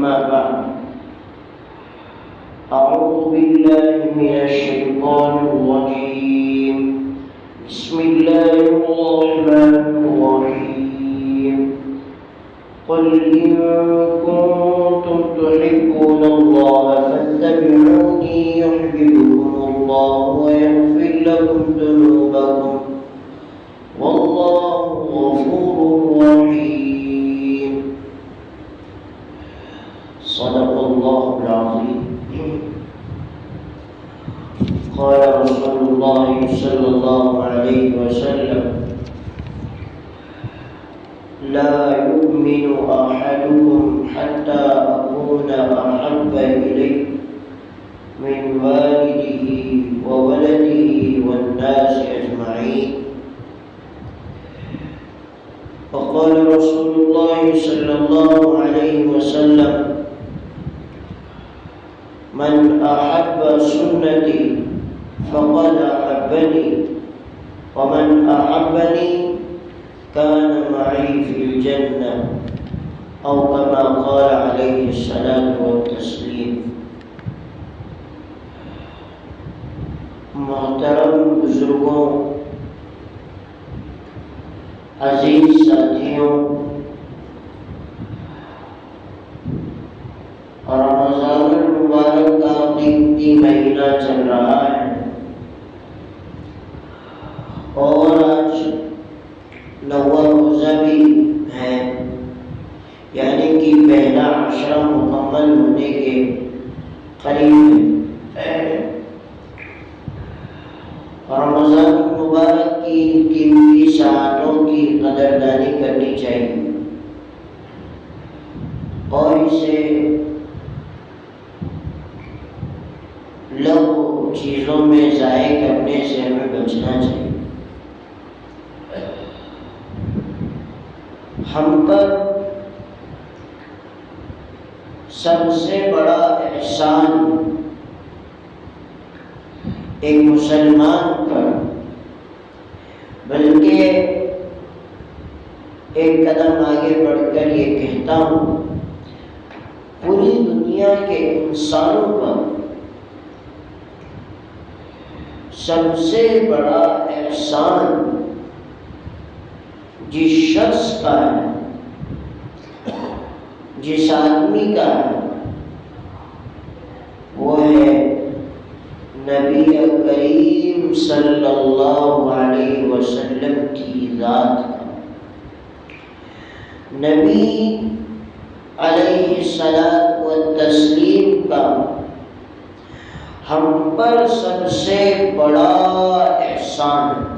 أما بعد أعوذ بالله من الشيطان الرجيم بسم الله الرحمن الرحيم قل إن كنتم تحبون الله فاتبعوني يحببكم الله ويغفر لكم ذنوبكم والله غفور رحيم صدق الله العظيم قال رسول الله صلى الله عليه وسلم لا يؤمن أحدكم حتى أكون أحب إليه من والده وولده والناس أجمعين وقال رسول الله صلى الله عليه وسلم من أحب سنتي فقد أحبني ومن أحبني كان معي في الجنة أو كما قال عليه الصلاة والتسليم. محترم بزرگوں، عزیز ساتھیوں، رمضان المبارک کا قیمتی مہینہ چل رہا ہے اور آج 9واں روزہ بھی ہے، یعنی کہ پہلا عشرہ مکمل ہونے کے قریب ہے۔ رمضان المبارک کی قیمتی ساعتوں کی قدردانی کرنی چاہیے اور اسے لغو چیزوں میں ضائع کرنے سے ہمیں بچنا چاہیے۔ ہم پر سب سے بڑا احسان ایک مسلمان پر، بلکہ ایک قدم آگے بڑھ کر یہ کہتا ہوں پوری دنیا کے انسانوں پر سب سے بڑا احسان جس شخص کا ہے، جس آدمی کا ہے، وہ ہے نبی کریم صلی اللہ علیہ وسلم کی ذات کا۔ نبی علیہ الصلاۃ والتسلیم کا ہم پر سب سے بڑا احسان ہے،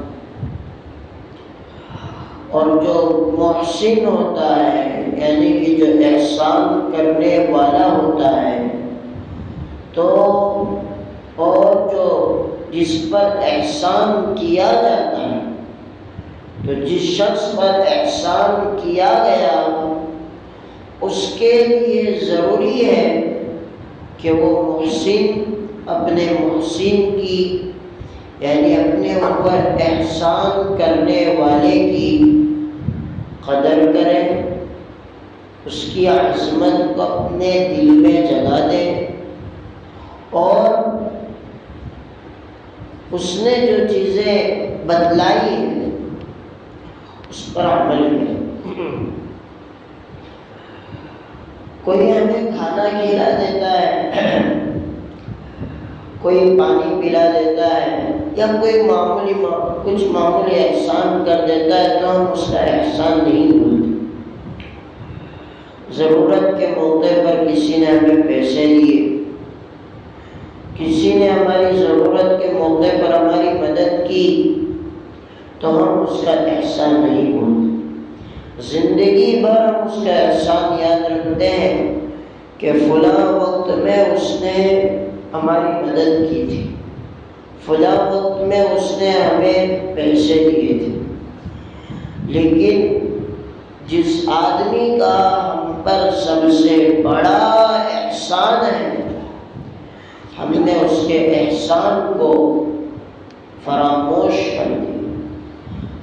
اور جو محسن ہوتا ہے، یعنی کہ جو احسان کرنے والا ہوتا ہے، تو اور جو جس پر احسان کیا جاتا ہے، تو جس شخص پر احسان کیا گیا اس کے لیے ضروری ہے کہ وہ محسن اپنے محسن کی، یعنی اپنے اوپر احسان کرنے والے کی قدر کرے، اس کی عظمت کو اپنے دل میں جگا دے اور اس نے جو چیزیں بتلائی ہیں اس پر عمل کرے۔ کوئی ہمیں کھانا کھلا دیتا ہے، کوئی پانی پلا دیتا ہے، یا کوئی کچھ معمولی احسان کر دیتا ہے تو ہم اس کا احسان نہیں بھولتے۔ ضرورت کے موقع پر کسی نے ہمیں پیسے دیے، کسی نے ہماری ضرورت کے موقع پر ہماری مدد کی، تو ہم اس کا احسان نہیں بھولتے۔ زندگی بھر ہم اس کا احسان یاد رکھتے ہیں کہ فلاں وقت میں اس نے ہماری مدد کی تھی، فلاں وقت میں اس نے ہمیں پیسے دیے تھے۔ لیکن جس آدمی کا ہم پر سب سے بڑا احسان ہے، ہم نے اس کے احسان کو فراموش کر دیا،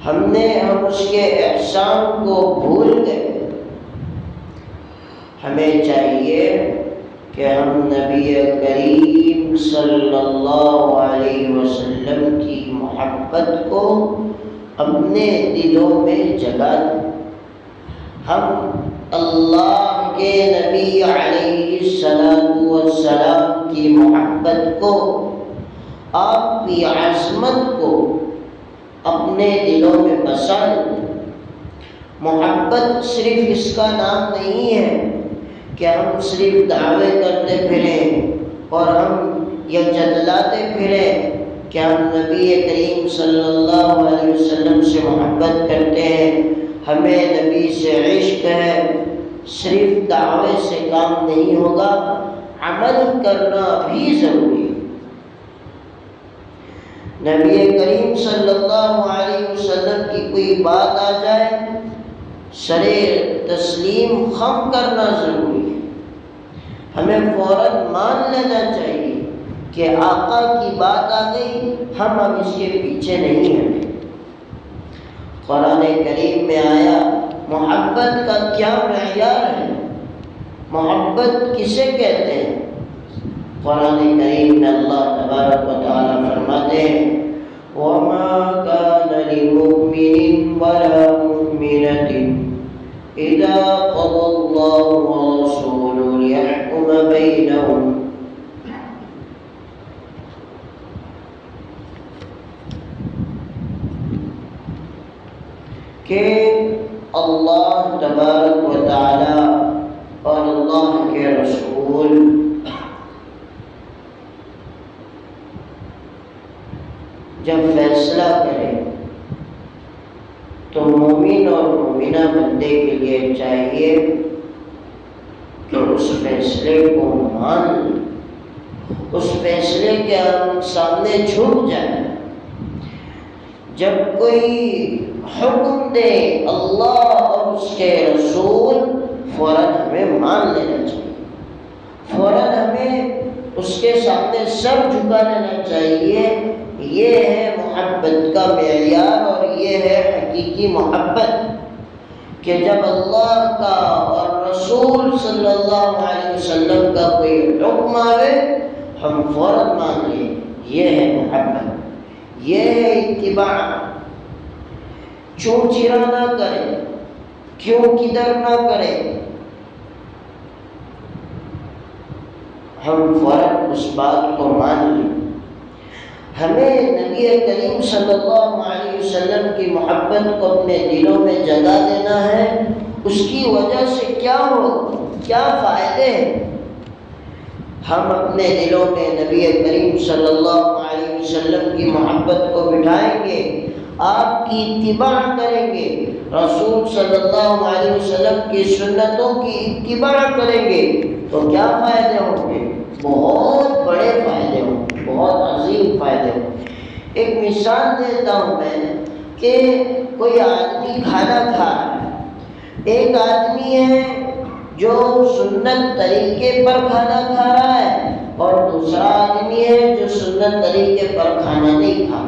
ہم اس کے احسان کو بھول گئے۔ ہمیں چاہیے کہ ہم نبی کریم صلی اللہ علیہ وسلم کی محبت کو اپنے دلوں میں جگا دیں. ہم اللہ کے نبی علیہ السلام کی محبت کو، آپ کی عظمت کو اپنے دلوں میں بسا دیں. محبت صرف اس کا نام نہیں ہے کہ ہم صرف دعوے کرتے پھریں اور ہم یہ جتلاتے پھریں کہ ہم نبی کریم صلی اللہ علیہ وسلم سے محبت کرتے ہیں، ہمیں نبی سے عشق ہے. صرف دعوے سے کام نہیں ہوگا، عمل کرنا بھی ضروری ہے. نبی کریم صلی اللہ علیہ وسلم کی کوئی بات آ جائے، سرے تسلیم خم کرنا ضروری ہے. ہمیں فوراً مان لینا چاہیے کہ آقا کی بات آ گئی، ہم اب اس کے پیچھے نہیں ہیں. قرآن کریم میں آیا محبت کا کیا معیار ہے، محبت کسے کہتے ہیں. قرآن کریم میں اللہ تبارک و تعالیٰ فرماتے ہیں وَمَا كَانَ لِمُؤْمِنٍ وَلَا مُؤْمِنَةٍ إِذَا قَضَى اللَّهُ وَرَسُولُهُ لِيَحْكُمَ بَيْنَهُمْ کہ اللہ تبارک و تعالی اور اللہ کے رسول جب فیصلہ کرے تو مومن اور مومنہ بندے کے لیے چاہیے کہ اس فیصلے کو مان لے، اس فیصلے کے سامنے جھک جائے. جب کوئی حکم دے اللہ اور اس کے رسول، فوراً ہمیں مان لینا چاہیے، فوراً ہمیں اس کے سامنے سر جھکا لینا چاہیے. یہ ہے محبت کا معیار اور یہ ہے حقیقی محبت کہ جب اللہ کا اور رسول صلی اللہ علیہ وسلم کا کوئی حکم آئے ہم فوراً مان لیں. یہ ہے محبت، یہ ہے اتباع. چوں چرا نہ کرے، کیوں کدھر نہ کرے، ہم فوراً اس بات کو مان لیں. ہمیں نبی کریم صلی اللہ علیہ وسلم کی محبت کو اپنے دلوں میں جگہ دینا ہے. اس کی وجہ سے کیا ہو، کیا فائدے ہیں. ہم اپنے دلوں میں نبی کریم صلی اللہ علیہ وسلم کی محبت کو بٹھائیں گے، آپ کی اتباع کریں گے، رسول صلی اللہ علیہ وسلم کی سنتوں کی اتباع کریں گے تو کیا فائدے ہوں گے؟ بہت بڑے فائدے ہوں گے، بہت عظیم فائدے ہوں گے. ایک مثال دیتا ہوں میں کہ کوئی آدمی کھانا کھا رہا ہے، ایک آدمی ہے جو سنت طریقے پر کھانا کھا رہا ہے اور دوسرا آدمی ہے جو سنت طریقے پر کھانا نہیں کھا.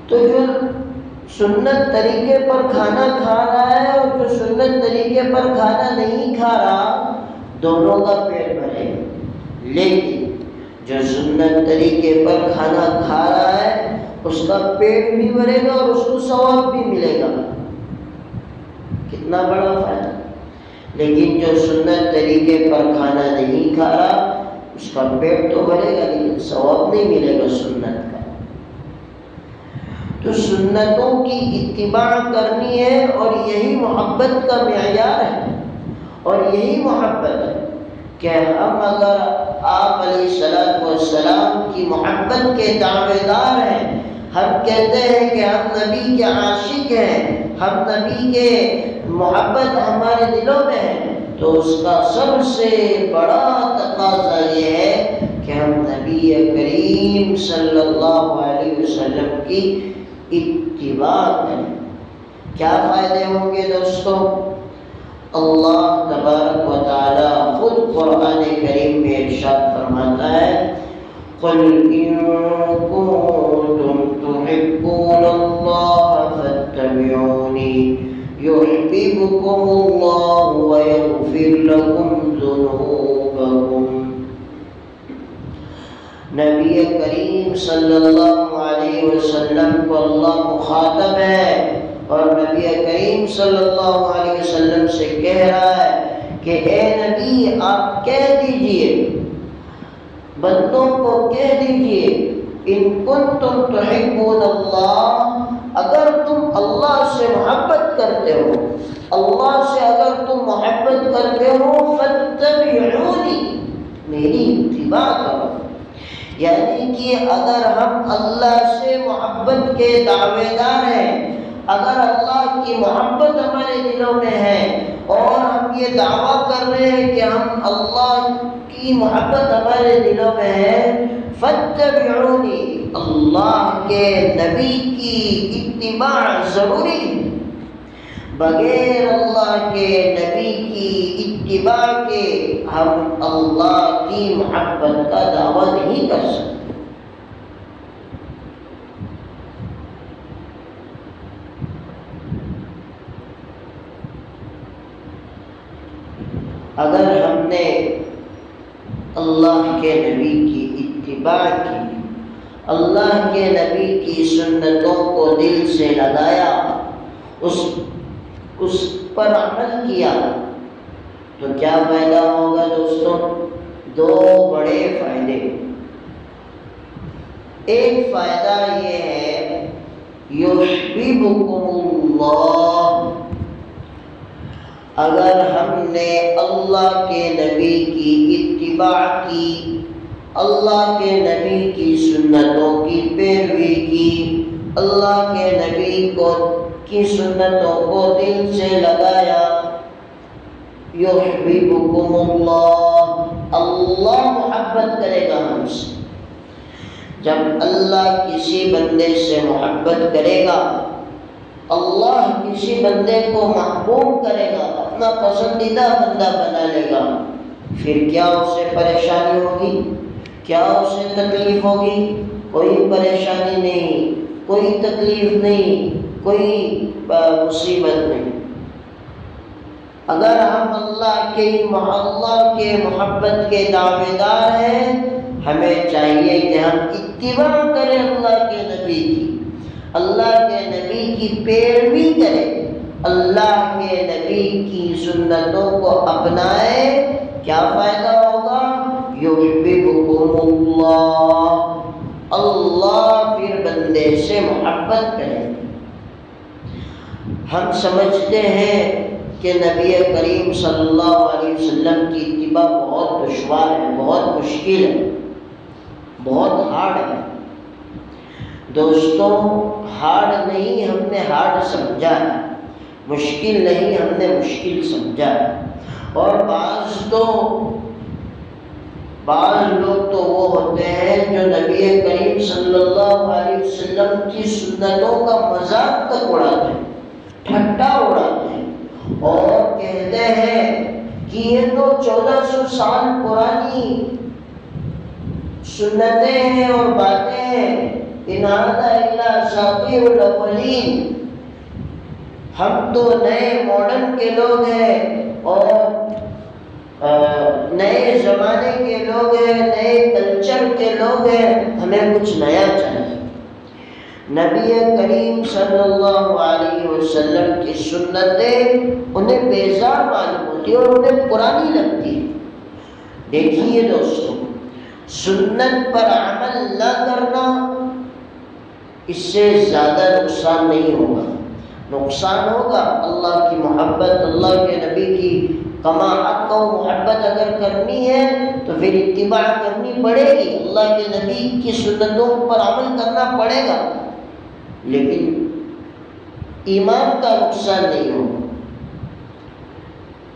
تو جو سنت طریقے پر کھانا کھا رہا ہے اور جو سنت طریقے پر کھانا نہیں کھا رہا، دونوں کا پیٹ بھرے گا. لیکن جو سنت طریقے پر کھانا کھا رہا ہے اس کا پیٹ بھی بھرے گا اور اس کو ثواب بھی ملے گا. کتنا بڑا فائدہ. لیکن جو سنت طریقے پر کھانا نہیں کھا رہا اس کا پیٹ تو بھرے گا لیکن ثواب نہیں ملے گا سنت کا. تو سنتوں کی اتباع کرنی ہے اور یہی محبت کا معیار ہے اور یہی محبت ہے کہ ہم اگر آپ علیہ السلام کی محبت کے دعوے دار ہیں، ہم کہتے ہیں کہ ہم نبی کے عاشق ہیں، ہم نبی کے محبت ہمارے دلوں میں ہے، تو اس کا سب سے بڑا تقاضا یہ ہے کہ ہم نبی کریم صلی اللہ علیہ وسلم کی اتباع کریں. کیا فائدے ہوں گے دوستوں؟ اللہ تبارک و تعالی خود قرآن کریم میں ارشاد فرماتا ہے قُلْ إِن كُنتُمْ تُحِبُّونَ اللَّهَ فَاتَّبِعُونِي يُحْبِبْكُمُ اللَّهُ وَيَغْفِرْ لكم ذنوبكم۔ نبی کریم صلی اللہ علیہ وسلم کو اللہ مخاطب ہے اور نبی کریم صلی اللہ علیہ وسلم سے کہہ رہا ہے کہ اے نبی آپ کہہ دیجئے، بندوں کو کہہ دیجئے، ان کنتم تحبون اللہ، اگر تم اللہ سے محبت کرتے ہو، اللہ سے اگر تم محبت کرتے ہو، فاتبعونی، میری اتباع کرو۔ یعنی کہ اگر ہم اللہ سے محبت کے دعوے دار ہیں، اگر اللہ کی محبت ہمارے دلوں میں ہے اور ہم یہ دعویٰ کر رہے ہیں کہ ہم اللہ کی محبت ہمارے دلوں میں ہے، فاتبعونی، اللہ کے نبی کی اتباع ضروری ہے۔ بغیر اللہ کے نبی کی اتباع کے ہم اللہ کی محبت کا دعویٰ نہیں کر سکتے۔ اگر ہم نے اللہ کے نبی کی اتباع کی، اللہ کے نبی کی سنتوں کو دل سے لگایا، اس پر عمل کیا، تو کیا فائدہ ہوگا دوستوں؟ دو بڑے فائدے۔ ایک فائدہ یہ ہے یحببکم اللہ، اگر ہم نے اللہ کے نبی کی اتباع کی، اللہ کے نبی کی سنتوں کی پیروی کی، اللہ کے نبی کی سنتوں کو دل سے لگایا، یحببکم اللہ، اللہ محبت کرے گا ہم سے۔ جب اللہ کسی بندے سے محبت کرے گا، اللہ کسی بندے کو محبوب کرے گا، اپنا پسندیدہ بندہ بنا لے گا، پھر کیا اسے پریشانی ہوگی؟ کیا اسے تکلیف ہوگی؟ کوئی پریشانی نہیں، کوئی تکلیف نہیں، کوئی مصیبت نہیں۔ اگر ہم اللہ کے محبت کے دعوے دار ہیں، ہمیں چاہیے کہ ہم اتباع کریں اللہ کے نبی کی، اللہ کے نبی کی پیروی کریں، اللہ کے نبی کی سنتوں کو اپنائیں۔ کیا فائدہ ہوگا؟ یحببکم اللہ، اللہ پھر بندے سے محبت کرے۔ ہم سمجھتے ہیں کہ نبی کریم صلی اللہ علیہ وسلم کی اتباع بہت دشوار ہے، بہت مشکل ہے، بہت ہارڈ ہے۔ دوستوں، ہارڈ نہیں، ہم نے ہارڈ سمجھا ہے، مشکل نہیں، ہم نے مشکل سمجھا ہے۔ اور بعض لوگ تو وہ ہوتے ہیں جو نبی کریم صلی اللہ علیہ وسلم کی سنتوں کا مذاق تک اڑاتے ہیں، ٹھٹا اڑاتے ہیں اور کہتے ہیں کہ یہ تو 1400 سال پرانی سنتیں ہیں اور باتیں ہیں، ان ھذا الا اساطیر الاولین، ہم تو نئے ماڈرن کے لوگ ہیں اور نئے زمانے کے لوگ ہیں، نئے کلچر کے لوگ ہیں، ہمیں کچھ نیا چاہیے۔ نبی کریم صلی اللہ علیہ وسلم کی سنتیں انہیں بیزار معلوم ہوتی اور انہیں پرانی لگتی ہے۔ دیکھیے دوستوں، سنت پر عمل نہ کرنا، اس سے زیادہ نقصان نہیں ہوگا۔ نقصان ہوگا اللہ کی محبت، اللہ کے نبی کی کما حق و محبت اگر کرنی ہے تو پھر اتباع کرنی پڑے گی، اللہ کے نبی کی سنتوں پر عمل کرنا پڑے گا، لیکن ایمان کا نقصان نہیں ہوگا۔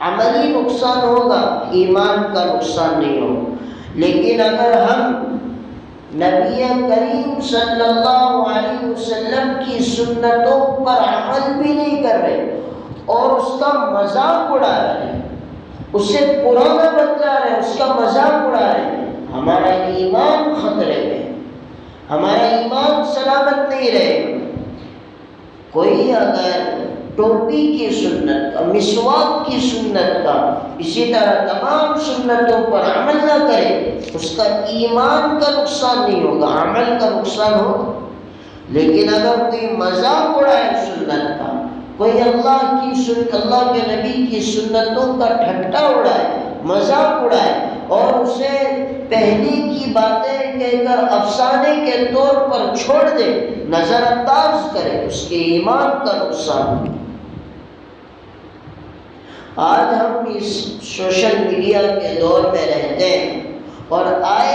عملی نقصان ہوگا، ایمان کا نقصان نہیں ہوگا۔ لیکن اگر ہم نبی کریم صلی اللہ علیہ وسلم کی سنتوں پر عمل بھی نہیں کر رہے اور اس کا مذاق اڑا رہے ہیں، اسے پرانا بتلا رہے ہیں، اس کا مذاق اڑا رہے ہیں، ہمارا ایمان خطرے میں، ہمارا ایمان سلامت نہیں رہے گا۔ کوئی اگر ٹوپی کی سنت کا، مسواک کی سنت کا، اسی طرح تمام سنتوں پر عمل نہ کرے، اس کا ایمان کا نقصان نہیں ہوگا، عمل کا نقصان ہوگا۔ لیکن اگر کوئی مذاق اڑائے سنت کا، کوئی اللہ کے نبی کی سنتوں کا ٹھٹا اڑائے، مذاق اڑائے اور اسے پہلے کی باتیں کہہ کر افسانے کے طور پر چھوڑ دے، نظر انداز کرے، اس کے ایمان کا نقصان ہے۔ آج ہم اس سوشل میڈیا کے دور میں رہتے ہیں اور آئے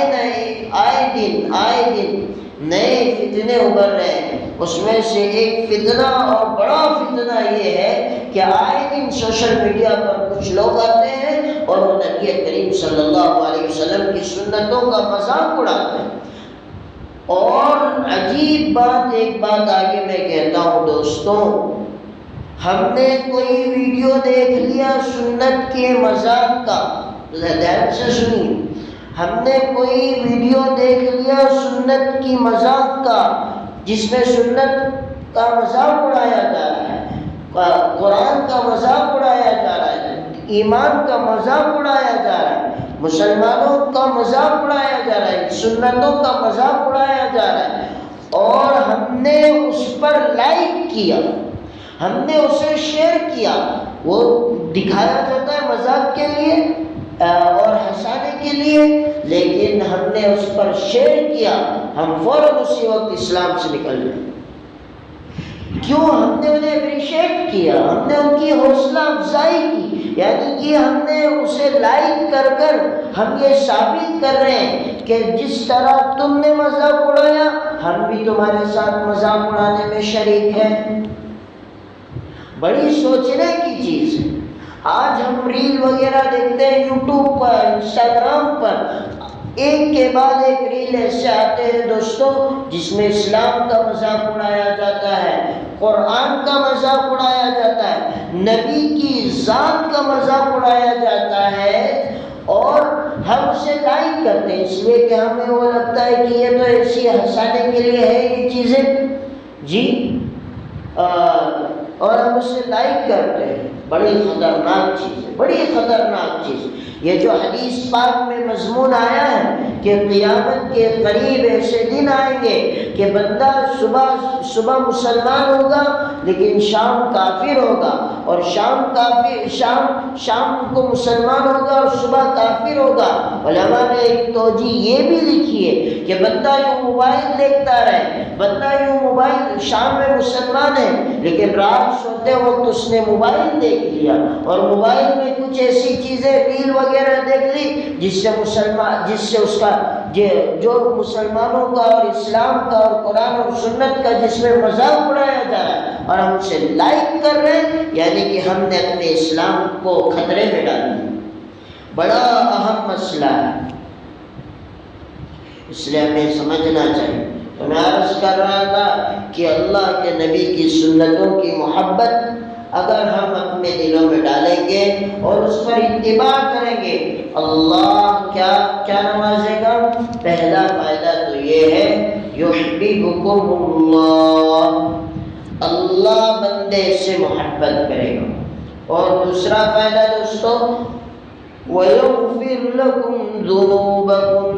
دن نئے فتنے ابھر رہے ہیں۔ اس میں سے ایک فتنہ اور بڑا فتنہ یہ ہے کہ آئے دن سوشل میڈیا پر کچھ لوگ آتے ہیں اور وہ نبی کریم صلی اللہ علیہ وسلم کی سنتوں کا مذاق اڑاتے ہیں۔ اور عجیب بات، ایک بات آگے میں کہتا ہوں دوستوں، ہم نے کوئی ویڈیو دیکھ لیا سنت کے مذاق کا، دھیان سے سنیے، ہم نے کوئی ویڈیو دیکھ لیا سنت کی مذاق کا جس میں سنت کا مذاق اڑایا جا رہا ہے، قرآن کا مذاق اڑایا جا رہا ہے، ایمان کا مذاق اڑایا جا رہا ہے، مسلمانوں کا مذاق اڑایا جا رہا ہے، سنتوں کا مذاق اڑایا جا رہا ہے، اور ہم نے اس پر لائک کیا، ہم نے اسے شیئر کیا۔ وہ دکھایا جاتا ہے مذاق کے لیے اور ہنسانے کے لیے، لیکن ہم نے اس پر شیئر کیا، ہم فوراً اسی وقت اسلام سے نکل گئے۔ کیوں؟ ہم نے انہیں اپریشیٹ کیا، ہم نے ان کی حوصلہ افزائی کی، یعنی کہ ہم نے اسے لائک کر کر ہم یہ ثابت کر رہے ہیں کہ جس طرح تم نے مذاق اڑایا ہم بھی تمہارے ساتھ مذاق اڑانے میں شریک ہیں۔ بڑی سوچنے کی چیز ہے۔ آج ہم ریل وغیرہ دیکھتے ہیں یوٹیوب پر، انسٹاگرام پر، ایک کے بعد ایک ریل ایسے آتے ہیں دوستوں جس میں اسلام کا مذاق اڑایا جاتا ہے، قرآن کا مذاق اڑایا جاتا ہے، نبی کی ذات کا مذاق اڑایا جاتا ہے، اور ہم اسے لائک کرتے ہیں اس لیے کہ ہمیں وہ لگتا ہے کہ یہ تو ایسی ہنسانے کے لیے ہے یہ چیزیں جی، اور ہم اسے لائک کرتے ہیں۔ بڑی خطرناک چیز ہے، بڑی خطرناک چیز۔ یہ جو حدیث پاک میں مضمون آیا ہے کہ قیامت کے قریب ایسے دن آئیں گے کہ بندہ صبح مسلمان ہوگا لیکن شام کافر ہوگا، اور شام کو مسلمان ہوگا اور صبح کافر ہوگا۔ علماء نے ایک توجیہ یہ بھی لکھی ہے کہ بندہ یوں موبائل دیکھتا رہے، بندہ یوں موبائل، شام میں مسلمان ہے لیکن رات سوتے وقت اس نے موبائل دیکھ لیا اور موبائل میں کچھ ایسی چیزیں ریل وغیرہ دیکھ لی جس سے اس کا جو مسلمانوں کا اور اسلام کا اور قرآن اور سنت کا جس میں مذاق اڑایا جا رہا ہے اور ہم اسے لائک کر رہے ہیں، یعنی کہ ہم نے اپنے اسلام کو خطرے میں ڈال دیا۔ بڑا اہم مسئلہ ہے، اس لیے ہمیں سمجھنا چاہیے۔ تو میں عرض کر رہا تھا کہ اللہ کے نبی کی سنتوں کی محبت اگر ہم اپنے دلوں میں ڈالیں گے اور اس پر اتباع کریں گے، اللہ کیا نوازے گا؟ پہلا فائدہ تو یہ ہے یحببکم اللہ، اللہ بندے سے محبت کرے گا، اور دوسرا فائدہ دوستو وَيَغْفِرْ لَكُمْ ذُنُوبَكُمْ،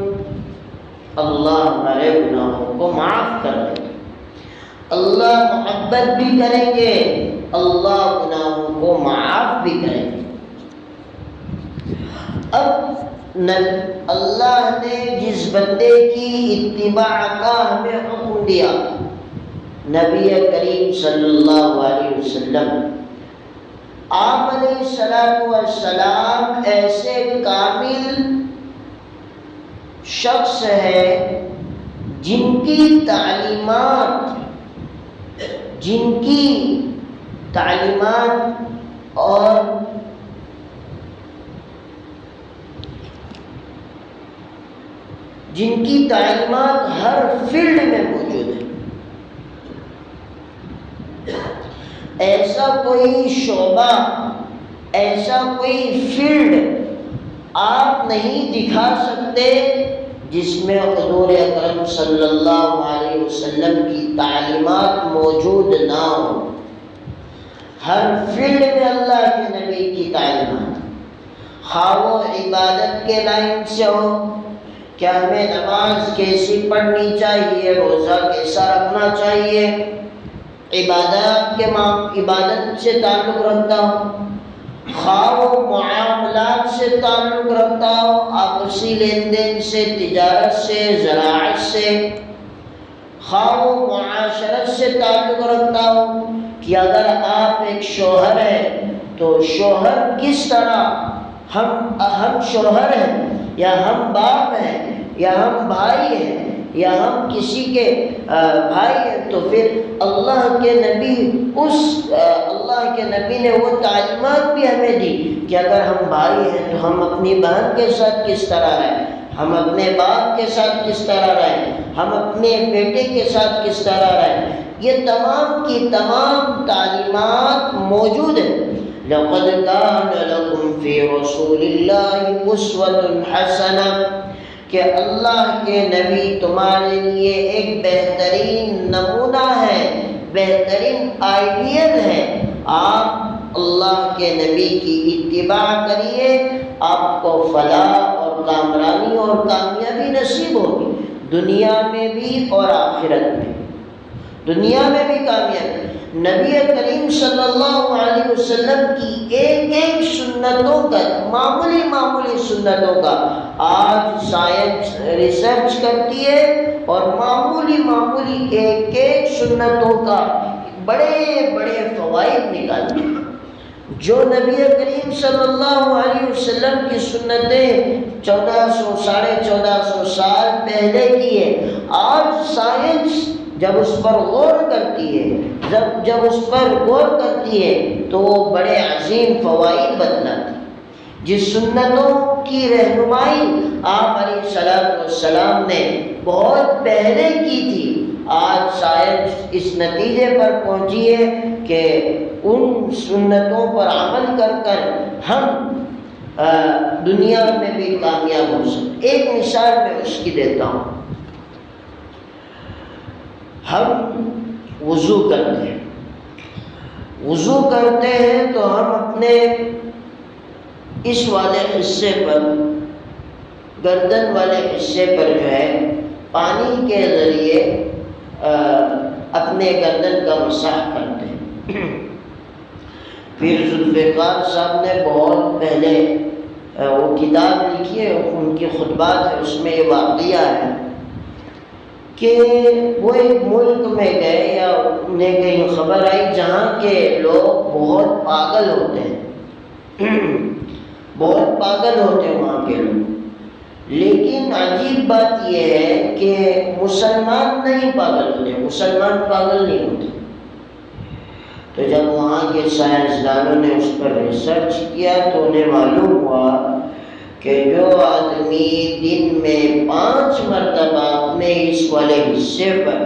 اللہ ہمارے گناہوں کو معاف کر دے گا۔ اللہ محبت بھی کریں گے، اللہ گناہوں کو معاف بھی کریں گے۔ اب اللہ نے جس بندے کی اتباع کا ہمیں حکم دیا، نبی کریم صلی اللہ علیہ وسلم، آپ علیہ السلام ایسے کامل شخص ہے جن کی تعلیمات اور جن کی تعلیمات ہر فیلڈ میں موجود ہے۔ ایسا کوئی شعبہ، ایسا کوئی فیلڈ آپ نہیں دکھا سکتے جس میں حضور اکرم صلی اللہ علیہ وسلم کی تعلیمات موجود نہ ہو۔ ہر فیلڈ میں اللہ کے نبی کی تعلیمات، خواہ وہ عبادت کے لائن سے ہو کہ ہمیں نماز کیسی پڑھنی چاہیے، روزہ کیسا رکھنا چاہیے، عبادت سے تعلق رکھتا ہو، خواہ وہ معاملات سے تعلق رکھتا ہو، آپسی لین دین سے، تجارت سے، زراعت سے، خواہ وہ معاشرت سے تعلق رکھتا ہو کہ اگر آپ ایک شوہر ہیں تو شوہر کس طرح، ہم شوہر ہیں یا ہم باپ ہیں یا ہم بھائی ہیں یا ہم کسی کے بھائی ہیں، تو پھر اللہ کے نبی نے وہ تعلیمات بھی ہمیں دی کہ اگر ہم بھائی ہیں تو ہم اپنی بہن کے ساتھ کس طرح رہیں، ہم اپنے باپ کے ساتھ کس طرح رہیں، ہم اپنے بیٹے کے ساتھ کس طرح رہیں۔ یہ تمام کی تمام تعلیمات موجود ہیں۔ لَقَدْ كَانَ لَكُمْ فِي رَسُولِ اللَّهِ أُسْوَةٌ حَسَنَةٌ، کہ اللہ کے نبی تمہارے لیے ایک بہترین نمونہ ہے، بہترین آئیڈیل ہے۔ آپ اللہ کے نبی کی اتباع کریے، آپ کو فلاح اور کامرانی اور کامیابی نصیب ہوگی، دنیا میں بھی اور آخرت میں، دنیا میں بھی کامیابی۔ نبی کریم صلی اللہ علیہ وسلم کی ایک ایک سنتوں کا، معمولی سنتوں کا آج سائنس ریسرچ کرتی ہے اور معمولی ایک ایک سنتوں کا بڑے بڑے فوائد نکالتی ہے۔ جو نبی کریم صلی اللہ علیہ وسلم کی سنتیں 1400 سال پہلے کی ہے، آج سائنس جب اس پر غور کرتی ہے، جب اس پر غور کرتی ہے تو وہ بڑے عظیم فوائد بتلاتی ہے۔ جس سنتوں کی رہنمائی آپ علیہ السلام نے بہت پہلے کی تھی، آج سائنس اس نتیجے پر پہنچی ہے کہ ان سنتوں پر عمل کر ہم دنیا میں بھی کامیاب ہو سکتے۔ ایک مثال میں اس کی دیتا ہوں۔ ہم وضو کرتے ہیں تو ہم اپنے اس والے حصے پر، گردن والے حصے پر جو ہے پانی کے ذریعے اپنے گردن کا مسح کرتے ہیں۔ پیر ذوالفقار صاحب نے بہت پہلے وہ کتاب لکھی ہے، ان کی خطبات ہے، اس میں یہ واقعہ ہے کہ وہ ایک ملک میں گئے یا انہیں کہیں خبر آئی جہاں کے لوگ بہت پاگل ہوتے ہیں، بہت پاگل ہوتے ہیں وہاں کے لوگ، لیکن عجیب بات یہ ہے کہ مسلمان نہیں پاگل ہوتے، مسلمان پاگل نہیں ہوتے۔ تو جب وہاں کے سائنسدانوں نے اس پر ریسرچ کیا تو انہیں معلوم ہوا کہ جو آدمی دن میں 5 مرتبہ اپنے اس والے حصے پر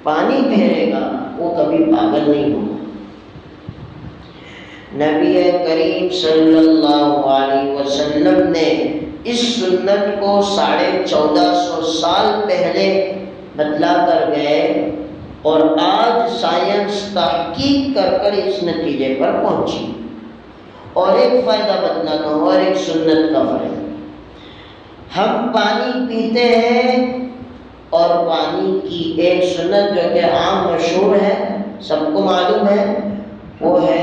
پانی پھیرے گا وہ کبھی پاگل نہیں ہوگا۔ نبی کریم صلی اللہ علیہ وسلم نے اس سنت کو 1450 سال پہلے بتلا کر گئے اور آج سائنس تحقیق کر اس نتیجے پر پہنچی۔ اور ایک فائدہ بتلاتا ہوں اور ایک سنت کا فائدہ۔ ہم پانی پیتے ہیں اور پانی کی ایک سنت جو کہ عام مشہور ہے، سب کو معلوم ہے، وہ ہے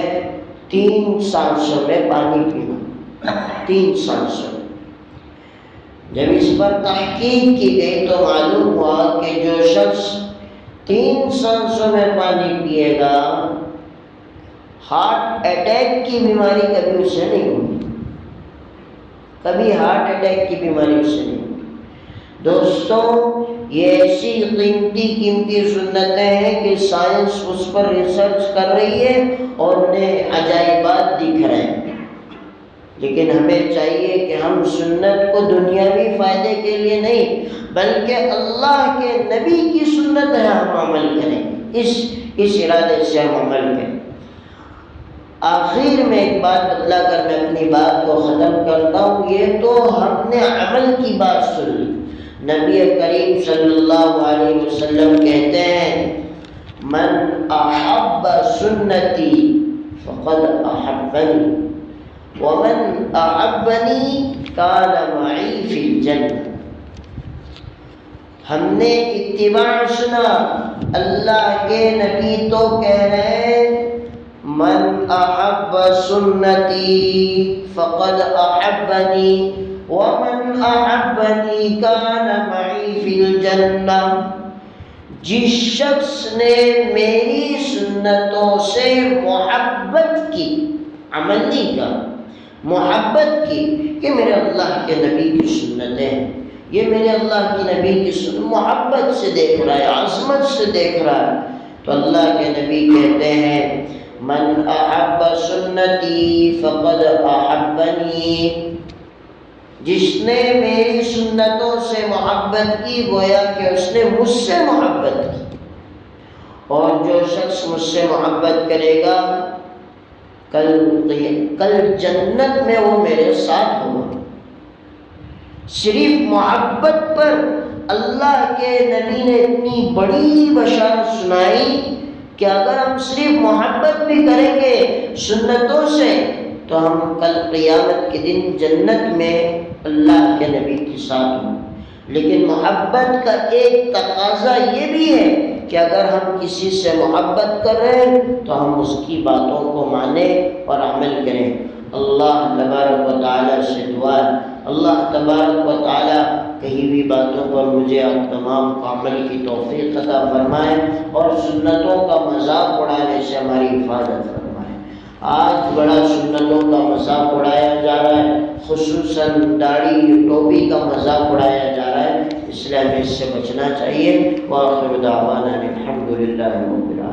3 سانسوں میں پانی پینا، 3 سانسوں میں۔ جب اس پر تحقیق کی گئی تو معلوم ہوا کہ جو شخص 3 سانسوں میں پانی پیے گا ہارٹ اٹیک کی بیماری کبھی اسے نہیں ہوگی، کبھی ہارٹ اٹیک کی بیماری اسے نہیں ہوگی۔ دوستوں، یہ ایسی قیمتی سنتیں ہیں کہ سائنس اس پر ریسرچ کر رہی ہے اور انہیں عجائبات دکھ رہے ہیں، لیکن ہمیں چاہیے کہ ہم سنت کو دنیاوی فائدے کے لیے نہیں بلکہ اللہ کے نبی کی سنت ہے ہم عمل کریں، اس ارادے سے ہم عمل کریں۔ آخر میں ایک بات بتلا کر میں اپنی بات کو ختم کرتا ہوں۔ یہ تو ہم نے عمل کی بات سن لی۔ نبی کریم صلی اللہ علیہ وسلم کہتے ہیں من احب سنتی فقد احبنی ومن احبنی کان معی فی الجنہ. ہم نے اتباع سنا، اللہ کے نبی تو کہہ رہے ہیں من احب سنتی فقد احبنی ومن احبنی کان معی فی الجنہ. جس شخص نے میری سنتوں سے محبت کی، عمل نہیں کا، محبت کی، کہ میرے اللہ کے نبی کی سنتیں ہیں، یہ میرے اللہ کی نبی کی سنت، محبت سے دیکھ رہا ہے، عظمت سے دیکھ رہا ہے، تو اللہ کے نبی کہتے ہیں من احب سنتی فقد احبنی. جس نے میری سنتوں سے محبت کی گویا کہ اس نے مجھ سے محبت کی، اور جو شخص مجھ سے محبت کرے گا کل جنت میں وہ میرے ساتھ ہوگا. صرف محبت پر اللہ کے نبی نے اتنی بڑی بشارت سنائی کہ اگر ہم صرف محبت بھی کریں گے سنتوں سے تو ہم کل قیامت کے دن جنت میں اللہ کے نبی کے ساتھ ہوں. لیکن محبت کا ایک تقاضا یہ بھی ہے کہ اگر ہم کسی سے محبت کر رہے ہیں تو ہم اس کی باتوں کو مانیں اور عمل کریں. اللہ تبارک و تعالیٰ سے دعا ہے اللہ تبارک و تعالیٰ کہی بھی باتوں پر مجھے آپ تمام کو عمل کی توفیق عطا فرمائے اور سنتوں کا مذاق اڑانے سے ہماری حفاظت فرمائے. آج بڑا سنتوں کا مذاق اڑایا جا رہا ہے، خصوصاً داڑھی ٹوپی کا مذاق اڑایا جا رہا ہے، اس لیے ہمیں اس سے بچنا چاہیے. وآخر دعوانا الحمد للہ رب العالمین.